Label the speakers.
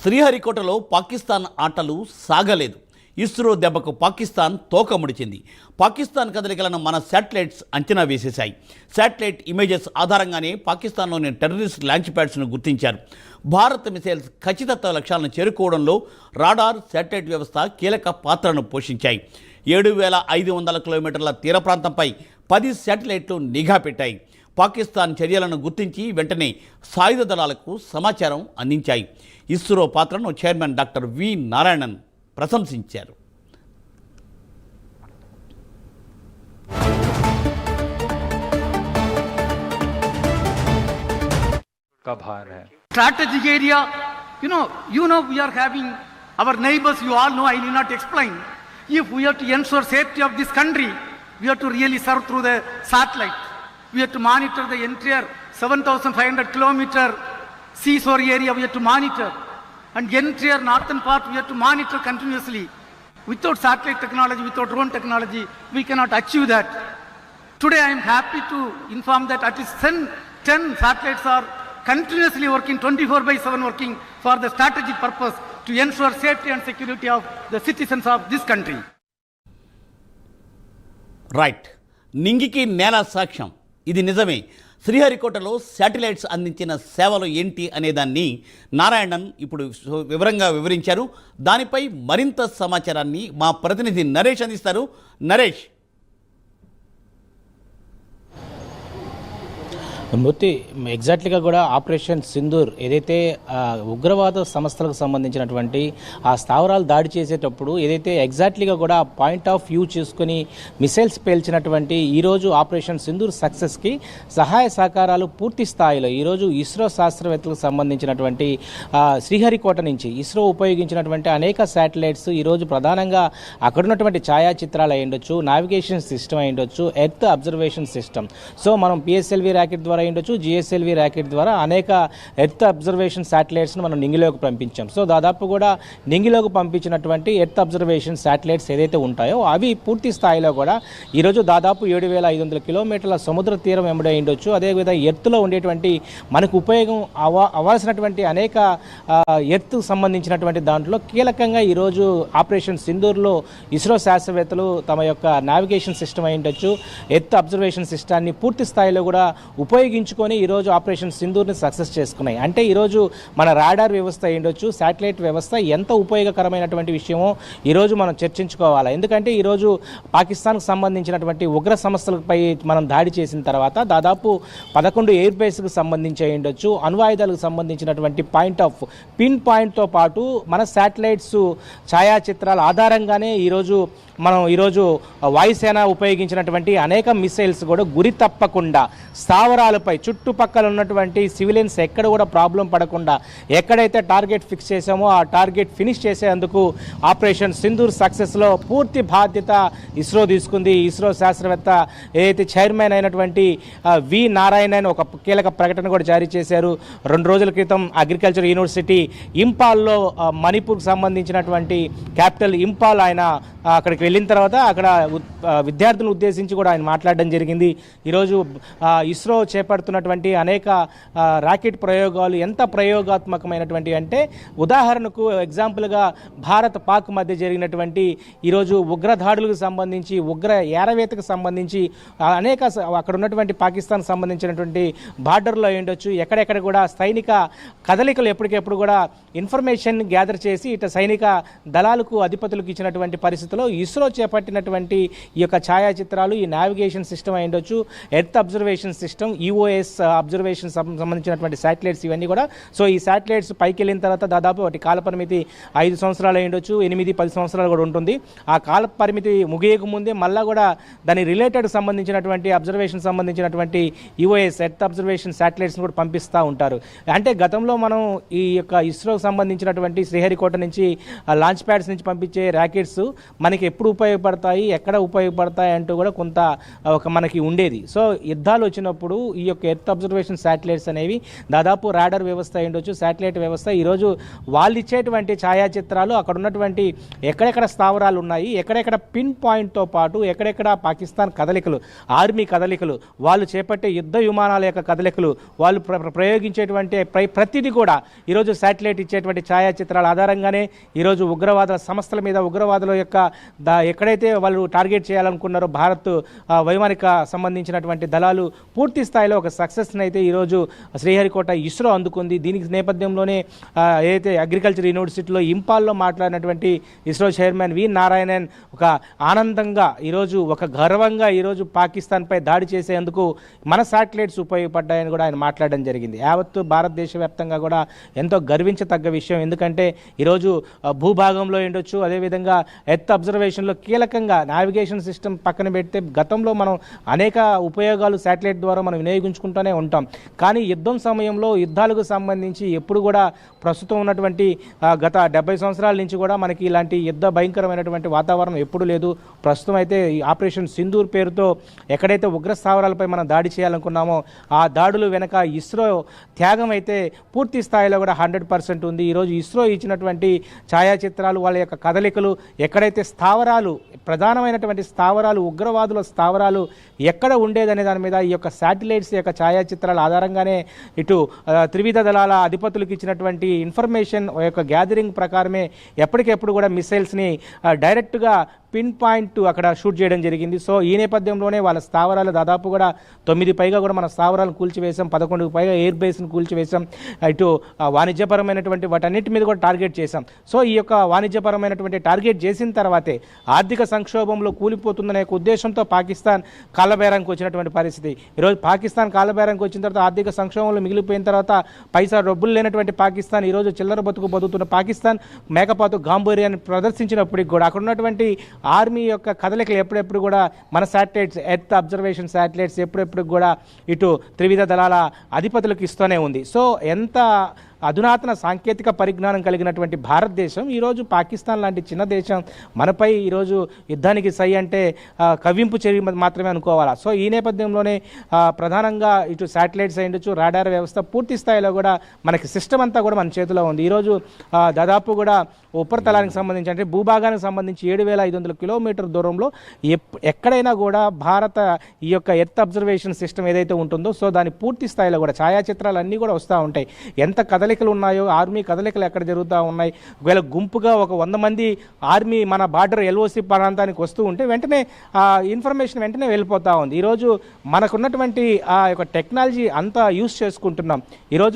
Speaker 1: శ్రీహరికోటలో పాకిస్తాన్ ఆటలు సాగలేదు. ఇస్రో దెబ్బకు పాకిస్తాన్ తోక ముడిచింది. పాకిస్తాన్ కదలికలను మన శాటిలైట్స్ అంచనా వేసేశాయి. శాటిలైట్ ఇమేజెస్ ఆధారంగానే పాకిస్తాన్లోని టెర్రరిస్ట్ లాంచ్ ప్యాడ్స్ను గుర్తించారు. భారత్ మిసైల్స్ ఖచ్చితత్వ లక్ష్యాలను చేరుకోవడంలో రాడార్, శాటిలైట్ వ్యవస్థ కీలక పాత్రను పోషించాయి. 7,500 కిలోమీటర్ల తీర ప్రాంతంపై 10 శాటిలైట్లు నిఘా పెట్టాయి. పాకిస్తాన్ చర్యలను గుర్తించి వెంటనే సాయుధ దళాలకు సమాచారం అందించాయి. ఇస్రో పాత్రను చైర్మన్ డాక్టర్ వి నారాయణన్ ప్రశంసించారు.
Speaker 2: Strategic area, you know we are having our neighbors, you all know, I need not explain. If we have to ensure safety of this country, we have to really serve through the satellite. We have to monitor the entire 7,500 kilometer seashore area, we have to monitor. And entire northern part, we have to monitor continuously. Without satellite technology, without drone technology, we cannot achieve that. Today I am happy to inform that at least 10 satellites are continuously working, 24/7 working for the strategic purpose to ensure safety and security of the citizens of this country.
Speaker 1: Right, నింగికి నేల సాక్ష్యం. ఇది నిజమే. శ్రీహరికోటలో satellites అందించిన సేవలు ఏంటి అనేదాన్ని నారాయణన్ ఇప్పుడు వివరంగా వివరించారు. దానిపై మరింత సమాచారాన్ని మా ప్రతినిధి నరేష్ అందిస్తారు. నరేష్.
Speaker 3: మూర్తి, ఎగ్జాక్ట్లీగా కూడా ఆపరేషన్ సింధూర్ ఏదైతే ఉగ్రవాద సంస్థలకు సంబంధించినటువంటి ఆ స్థావరాలు దాడి చేసేటప్పుడు ఏదైతే ఎగ్జాక్ట్లీగా కూడా పాయింట్ ఆఫ్ వ్యూ చేసుకుని మిసైల్స్ పేల్చినటువంటి ఈరోజు ఆపరేషన్ సింధూర్ సక్సెస్కి సహాయ సహకారాలు పూర్తి స్థాయిలో ఈరోజు ఇస్రో శాస్త్రవేత్తలకు సంబంధించినటువంటి శ్రీహరికోట నుంచి ఇస్రో ఉపయోగించినటువంటి అనేక శాటిలైట్స్ ఈరోజు ప్రధానంగా అక్కడున్నటువంటి ఛాయాచిత్రాలు అయి ఉండొచ్చు, నావిగేషన్ సిస్టమ్ అయి ఉండొచ్చు, ఎర్త్ అబ్జర్వేషన్ సిస్టమ్. సో మనం పిఎస్ఎల్వి ర్యాకెట్ ద్వారా ఉండొచ్చు, జిఎస్ఎల్వి ర్యాకెట్ ద్వారా అనేక ఎర్త్ అబ్జర్వేషన్ శాటిలైట్స్ను మనం నింగిలోకి పంపించాం. సో దాదాపు కూడా నింగిలోకి పంపించినటువంటి ఎర్త్ అబ్జర్వేషన్ శాటిలైట్స్ ఏదైతే ఉంటాయో అవి పూర్తి స్థాయిలో కూడా ఈరోజు దాదాపు 7,500 కిలోమీటర్ల సముద్ర తీరం వెంబడి ఉండొచ్చు. అదేవిధంగా ఎర్త్లో ఉండేటువంటి మనకు ఉపయోగం అవ్వాల్సినటువంటి అనేక ఎర్త్ సంబంధించినటువంటి దాంట్లో కీలకంగా ఈరోజు ఆపరేషన్ సింధూర్లో ఇస్రో శాస్త్రవేత్తలు తమ యొక్క నావిగేషన్ సిస్టమ్ అయి ఉండొచ్చు, ఎర్త్ అబ్జర్వేషన్ సిస్టాన్ని పూర్తి స్థాయిలో కూడా ఉపయోగించుకొని ఈరోజు ఆపరేషన్ సింధూర్ని సక్సెస్ చేసుకున్నాయి. అంటే ఈరోజు మన రాడార్ వ్యవస్థ అయ్యుండొచ్చు, శాటిలైట్ వ్యవస్థ ఎంత ఉపయోగకరమైనటువంటి విషయమో ఈరోజు మనం చర్చించుకోవాలి. ఎందుకంటే ఈరోజు పాకిస్తాన్కు సంబంధించినటువంటి ఉగ్ర సంస్థలపై మనం దాడి చేసిన తర్వాత దాదాపు 11 ఎయిర్ బేస్కు సంబంధించి అయ్యుండొచ్చు, అణ్వాయుధాలకు సంబంధించినటువంటి పిన్ పాయింట్తో పాటు మన శాటిలైట్స్ ఛాయాచిత్రాల ఆధారంగానే ఈరోజు వాయుసేన ఉపయోగించినటువంటి అనేక మిసైల్స్ కూడా గురి తప్పకుండా స్థావరాలపై చుట్టుపక్కల ఉన్నటువంటి సివిలియన్స్ ఎక్కడ కూడా ప్రాబ్లం పడకుండా ఎక్కడైతే టార్గెట్ ఫిక్స్ చేసామో ఆ టార్గెట్ ఫినిష్ చేసేందుకు ఆపరేషన్ సింధూర్ సక్సెస్లో పూర్తి బాధ్యత ఇస్రో తీసుకుంది. ఇస్రో శాస్త్రవేత్త ఏదైతే చైర్మన్ అయినటువంటి వి నారాయణన్ ఒక కీలక ప్రకటన కూడా జారీ చేశారు. 2 రోజుల క్రితం అగ్రికల్చర్ యూనివర్సిటీ ఇంపాల్లో మణిపూర్కి సంబంధించినటువంటి క్యాపిటల్ ఇంపాల్ ఆయన అక్కడికి వెళ్ళిన తర్వాత అక్కడ విద్యార్థులను ఉద్దేశించి కూడా ఆయన మాట్లాడడం జరిగింది. ఈరోజు ఇస్రో చేపడుతున్నటువంటి అనేక రాకెట్ ప్రయోగాలు ఎంత ప్రయోగాత్మకమైనటువంటి అంటే ఉదాహరణకు ఎగ్జాంపుల్గా భారత్ పాక్ మధ్య జరిగినటువంటి ఈరోజు ఉగ్రదాడులకు సంబంధించి ఉగ్ర ఏరవేతకు సంబంధించి అనేక అక్కడ ఉన్నటువంటి పాకిస్తాన్కి సంబంధించినటువంటి బార్డర్లో ఉండొచ్చు ఎక్కడెక్కడ కూడా సైనిక కదలికలు ఎప్పటికెప్పుడు కూడా ఇన్ఫర్మేషన్ గ్యాదర్ చేసి ఇటు సైనిక దళాలకు అధిపతులకు ఇచ్చినటువంటి పరిస్థితుల్లో ఇస్రో చేపట్టినటువంటి ఈ యొక్క ఛాయాచిత్రాలు, ఈ నావిగేషన్ సిస్టమ్ అయి ఉండొచ్చు, earth observation system, EOS observation సంబంధించినటువంటి శాటిలైట్స్ ఇవన్నీ కూడా. సో ఈ శాటిలైట్స్ పైకి వెళ్ళిన తర్వాత దాదాపు వాటి కాలపరిమితి 5 సంవత్సరాలు అయి ఉండొచ్చు, 8-10 సంవత్సరాలు కూడా ఉంటుంది. ఆ కాల పరిమితి ముగియక ముందే మళ్ళీ కూడా దాని రిలేటెడ్ సంబంధించినటువంటి అబ్జర్వేషన్ సంబంధించినటువంటి ఈఓఎస్ ఎర్త్ అబ్జర్వేషన్ శాటిలైట్స్ని కూడా పంపిస్తూ ఉంటారు. అంటే గతంలో మనం ఈ యొక్క ఇస్రోకి సంబంధించినటువంటి శ్రీహరికోట నుంచి లాంచ్ ప్యాడ్స్ నుంచి పంపించే ర్యాకెట్స్ మనకి ఎప్పుడు ఉపయోగపడతాయి, ఎక్కడ ఉపయోగపడతాయి అంటూ కూడా కొంత మనకి ఉండేది. సో యుద్ధాలు వచ్చినప్పుడు ఈ ఈ యొక్క ఎర్త్ అబ్జర్వేషన్ శాటిలైట్స్ అనేవి దాదాపు రాడర్ వ్యవస్థ ఉండొచ్చు, శాటిలైట్ వ్యవస్థ, ఈరోజు వాళ్ళు ఇచ్చేటువంటి ఛాయాచిత్రాలు అక్కడ ఉన్నటువంటి ఎక్కడెక్కడ స్థావరాలు ఉన్నాయి, ఎక్కడెక్కడ పిన్ పాయింట్తో పాటు ఎక్కడెక్కడ పాకిస్తాన్ కదలికలు, ఆర్మీ కదలికలు, వాళ్ళు చేపట్టే యుద్ధ విమానాల యొక్క కదలికలు, వాళ్ళు ప్రయోగించేటువంటి ప్రతిదీ కూడా ఈరోజు శాటిలైట్ ఇచ్చేటువంటి ఛాయాచిత్రాల ఆధారంగానే ఈరోజు ఉగ్రవాద సంస్థల మీద, ఉగ్రవాదుల యొక్క ఎక్కడైతే వాళ్ళు టార్గెట్ చేయాలనుకున్నారో భారత్ వైమానిక సంబంధించినటువంటి దళాలు పూర్తి స్థాయిలో ఒక సక్సెస్ని అయితే ఈరోజు శ్రీహరికోట ఇస్రో అందుకుంది. దీనికి నేపథ్యంలోనే ఏదైతే అగ్రికల్చర్ యూనివర్సిటీలో ఇంపాల్లో మాట్లాడినటువంటి ఇస్రో చైర్మన్ వి నారాయణన్ ఒక ఆనందంగా ఈరోజు, ఒక గర్వంగా ఈరోజు పాకిస్తాన్పై దాడి చేసేందుకు మన శాటిలైట్స్ ఉపయోగపడ్డాయని కూడా ఆయన మాట్లాడడం జరిగింది. యావత్తు భారతదేశ వ్యాప్తంగా కూడా ఎంతో గర్వించతగ్గ విషయం. ఎందుకంటే ఈరోజు భూభాగంలో ఉండొచ్చు, అదేవిధంగా ఎర్త్ అబ్జర్వేషన్లో కీలకంగా నావిగేషన్ సిస్టమ్ పక్కన పెడితే గతంలో మనం అనేక ఉపయోగాలు శాటిలైట్ ద్వారా మనం వినియోగించుకుంటూనే ఉంటాం. కానీ యుద్ధం సమయంలో యుద్ధాలకు సంబంధించి ఎప్పుడు కూడా ప్రస్తుతం ఉన్నటువంటి గత 70 సంవత్సరాల నుంచి కూడా మనకి ఇలాంటి యుద్ధ భయంకరమైనటువంటి వాతావరణం ఎప్పుడు లేదు. ప్రస్తుతం అయితే ఈ ఆపరేషన్ సింధూర్ పేరుతో ఎక్కడైతే ఉగ్ర స్థావరాలపై మనం దాడి చేయాలనుకున్నామో ఆ దాడులు వెనక ఇస్రో త్యాగం అయితే పూర్తి స్థాయిలో కూడా 100% ఉంది. ఈరోజు ఇస్రో ఇచ్చినటువంటి ఛాయాచిత్రాలు, వాళ్ళ యొక్క కదలికలు, ఎక్కడైతే స్థావరాలు, ప్రధానమైనటువంటి స్థావరాలు, ఉగ్రవాదుల స్థావరాలు ఎక్కడ ఉండేదనే దాని మీద ఈ యొక్క శాటిలైట్స్ యొక్క ఛాయాచిత్రాల ఆధారంగానే ఇటు త్రివిధ దళాల అధిపతులకు ఇచ్చినటువంటి ఇన్ఫర్మేషన్ యొక్క గ్యాదరింగ్ ప్రకారమే ఎప్పటికెప్పుడు కూడా మిసైల్స్ని డైరెక్ట్గా పిన్ పాయింట్ అక్కడ షూట్ చేయడం జరిగింది. సో ఈ నేపథ్యంలోనే వాళ్ళ స్థావరాలు దాదాపు కూడా 9 పైగా కూడా మన స్థావరాలను కూల్చివేశాం, 11 పైగా ఎయిర్ బేస్ను కూల్చివేశాం, ఇటు వాణిజ్యపరమైనటువంటి వాటన్నిటి మీద కూడా టార్గెట్ చేశాం. సో ఈ యొక్క వాణిజ్యపరమైనటువంటి టార్గెట్ చేసిన తర్వాతే ఆర్థిక సంక్షోభంలో కూలిపోతుందనే ఉద్దేశంతో పాకిస్తాన్ కాళ్ళబేరానికి వచ్చినటువంటి పరిస్థితి. ఈరోజు పాకిస్తాన్ కాళ్ళబేరానికి వచ్చిన తర్వాత ఆర్థిక సంక్షోభంలో మిగిలిపోయిన తర్వాత పైసా డబ్బులు లేనటువంటి పాకిస్తాన్, ఈరోజు చిల్లర బతుకుతున్న పాకిస్తాన్ మేకపాతు గాంభీర్యాన్ని ప్రదర్శించినప్పటికి కూడా అక్కడ ఉన్నటువంటి ఆర్మీ యొక్క కదలికలు ఎప్పుడెప్పుడు కూడా మన శాటిలైట్స్, ఎర్త్ అబ్జర్వేషన్ శాటిలైట్స్ ఎప్పుడెప్పుడు కూడా ఇటు త్రివిధ దళాల అధిపతులకు ఇస్తూనే ఉంది. సో ఎంత అధునాతన సాంకేతిక పరిజ్ఞానం కలిగినటువంటి భారతదేశం ఈరోజు పాకిస్తాన్ లాంటి చిన్న దేశం మనపై ఈరోజు యుద్ధానికి సై అంటే కవ్వింపు చర్య మాత్రమే అనుకోవాలా. సో ఈ నేపథ్యంలోనే ప్రధానంగా ఇటు శాటిలైట్స్ అయ్యొచ్చు, రాడార్ వ్యవస్థ పూర్తి స్థాయిలో కూడా మనకి సిస్టమ్ అంతా కూడా మన చేతిలో ఉంది. ఈరోజు దాదాపు కూడా ఉపరితలానికి సంబంధించి అంటే భూభాగానికి సంబంధించి 7,500 కిలోమీటర్ దూరంలో ఎక్కడైనా కూడా భారత ఈ యొక్క ఎర్త్ అబ్జర్వేషన్ సిస్టమ్ ఏదైతే ఉంటుందో సో దాని పూర్తి స్థాయిలో కూడా ఛాయాచిత్రాలు అన్నీ కూడా వస్తూ ఉంటాయి. ఎంత కదలికలు ఉన్నాయో, ఆర్మీ కదలికలు ఎక్కడ జరుగుతూ ఉన్నాయి, ఒకవేళ గుంపుగా ఒక 100 మంది ఆర్మీ మన బార్డర్ ఎల్ఓసి ప్రాంతానికి వస్తూ ఉంటే వెంటనే ఇన్ఫర్మేషన్ వెంటనే వెళ్ళిపోతూ ఉంది. ఈరోజు మనకున్నటువంటి ఆ యొక్క టెక్నాలజీ అంతా యూస్ చేసుకుంటున్నాం. ఈరోజు